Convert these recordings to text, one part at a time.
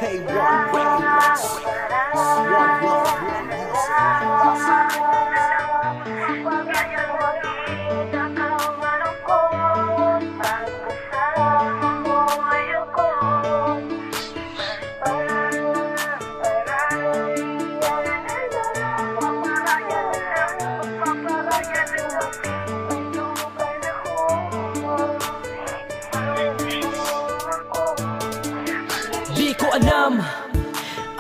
K1 Records. One love, one Di ko alam.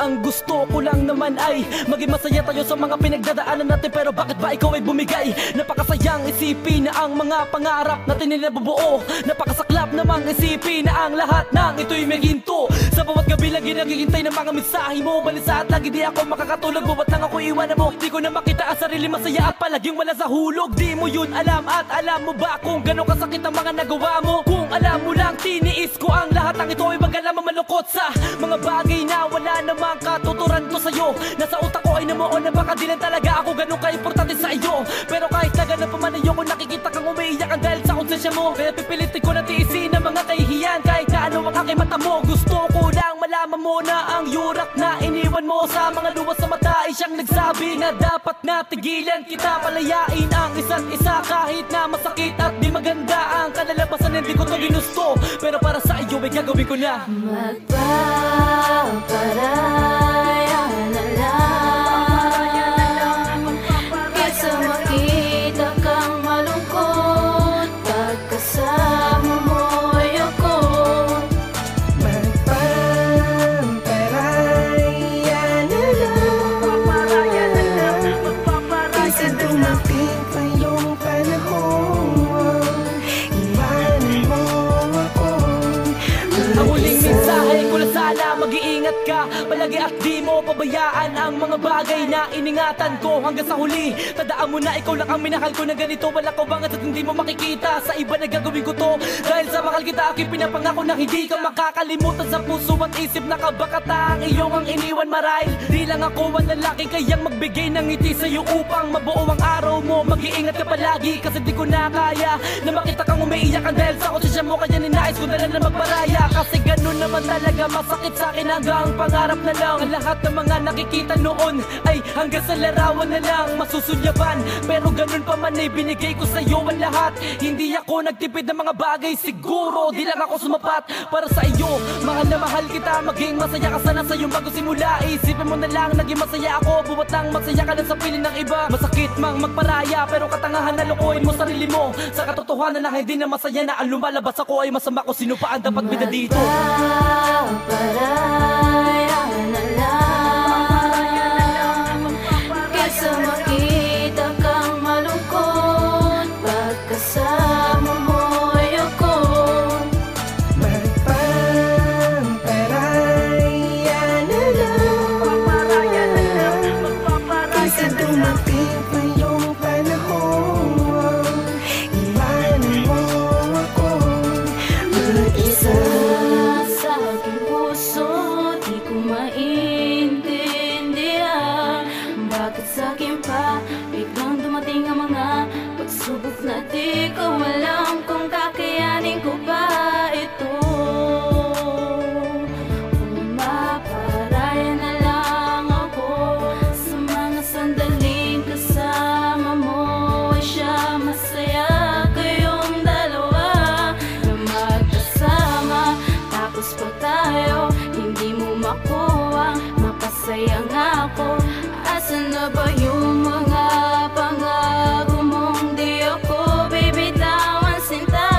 Ang gusto ko lang naman ay maging masaya tayo sa mga pinagdadaanan natin. Pero bakit ba ikaw ay bumigay? Napakasayang isipin na ang mga pangarap natin ay nabubuo. Napakasaklap namang isipin na ang lahat ng ito'y may ginto. Sa bawat gabi lagi naghihintay ng mga mensahe mo. Balisa at lagi di ako makakatulog. Buwat lang ako iwanan mo. Di ko na makita ang sarili masaya at palaging wala sa hulog. Di mo yun alam at alam mo ba kung gano'ng kasakit ang mga nagawa mo? Kung alam mo lang tiniis ko ang lahat ng ito ay magalamang malungkot sa mga bagay na wala namang katuturan ko sa'yo. Nasa utak ko ay namuon na baka di lang talaga ako ganun ka-importante sa iyo. Pero kahit na ganun pa man ayoko nakikita kang umiiyak dahil sa konsensya mo. Kaya pipilitin ko na tiisin ang mga kahihiyan kahit na ano ang aking mata mo. Gusto ko lang malaman mo na ang yurak na iniwan mo sa mga luwas sa mata ay siyang nagsabi na dapat na tigilan kita. Palayain ang isa't isa kahit na masakit at di maganda ang kalalabasan. Hindi ko to ginusto pero para sa iyo ay gagawin ko na. Magpaparaya na lang kaysa makita kang malungkot pagkasama mo ayoko. Magpaparaya na lang kaysa dumating pa yung panahon iwanan mo ako. Ang huling mensahe ko na sana mag-iingat ka palagi at di mo pabayaan ang mga bagay na iningatan ko hanggang sa huli. Tandaan mo na ikaw lang ang minahal ko na ganito. Wala ko bangat at hindi mo makikita sa iba na gagawin ko to. Dahil sa mahal kita aking pinapangako na hindi ka makakalimutan sa puso at isip na kabakata ang iyong ang iniwan marahil. Di lang ako ang lalaki kayang magbigay ng ngiti sa'yo upang mabuo ang araw mo. Mag-iingat ka palagi kasi di ko na kaya na makita kang umiiyak dahil sa konsensya mo. Kaya ninais ko na lang na magparaya kasi ganun naman talaga masakit sa akin hanggang pangarap na lang. Ang lahat ng mga nakikita noon ay hanggang sa larawan na lang masusulyaban. Pero ganun pa man ay binigay ko sa'yo ang lahat. Hindi ako nagtipid ng mga bagay. Siguro di lang ako sumapat para sa iyo. Mahal na mahal kita, maging masaya ka sana sa'yo bago simula. Isipin mo na lang naging masaya ako. Buwat lang masaya ka lang sa piling ng iba. Masakit mang magparaya pero katangahan na lukuhin mo sarili mo. Sa katotohanan na hindi na masaya na ang lumalabas ako ay masama ko. Sino pa ang dapat bida dito? Magpaparaya na lang kaysa makita kang malungkot pagkasama mo ayoko. Magpaparaya na lang kaysa dumating pa yung panahon iwanan mo ako mag-isa. Sa aking puso di ko maintindihan bakit sa akin pa biglang dumating ang mga pagsubok na di ko alam kung kakayanin ko ba ito. Kung maparaya na lang ako sa mga sandaling kasama mo ay siya masaya kayong dalawa na magkasama. Tapos pag tayo hindi mo makuha mapasaya nga ako. Asan na ba yung mga pangako mong di ako bibitawan sinta?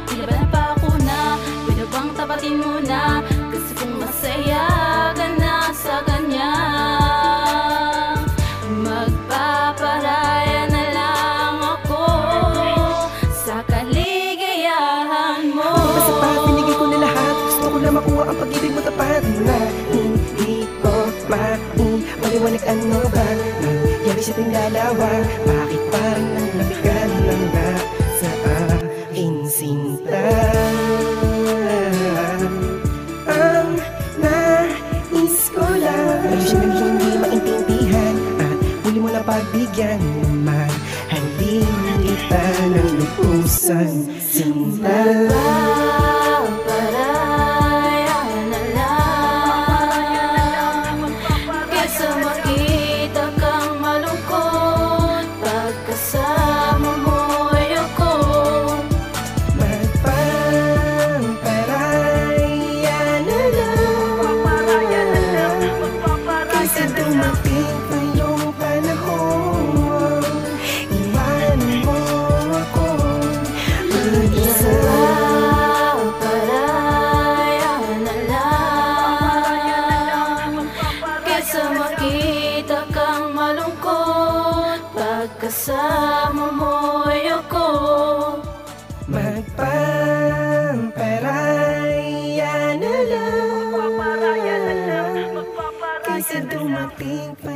Tinabalan pa ako na pwede bang tapatin mo na kasi kung masaya ka na sa kanya. Magpaparaya na lang ako sa kaligayahan mo. Basta pa binigay ko na lahat. Gusto ko na makuha ang pag-ibig mo tapat na hindi ko maipaliwanag ano ba nangyari sa ating dalawa. Bakit parang nalabigan lang ba sa aking sinta? Ang nais ko lang ay siya nang hindi maintindihan at muli mo na pagbigyan naman. Halin kita ng lupusan sinta. Magpaparaya na lang ating